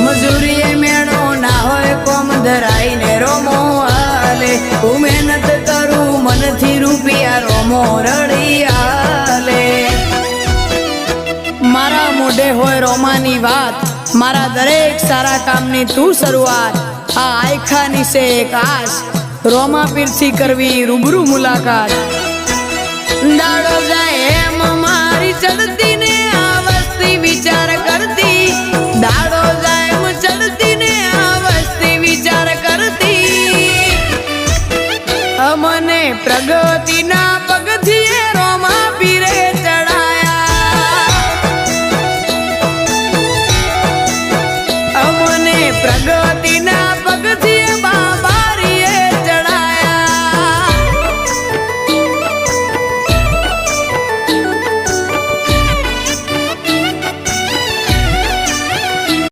મજૂરીએ મેળો ના હોય કોમ ધરાઈને રોમો હાલે હું મહેનત કરું મનથી રૂપિયા રોમો રડી હાલે મારા મોઢે હોય રોમાની વાત મારા દરેક સારા કામની તું શરૂઆત આ આયખાની છે એક આશ રોમા પીરથી કરવી રૂબરૂ મુલાકાત દાડો જાય એમ મારી ચડતી ને આ વસ્તી વિચાર કરતી દાડો જાય એમ ચડતી ને આ વસ્તી વિચાર કરતી અમને પ્રગતિના પગથિયે રોમા પીરે ચડાયા અમને પ્રગતિ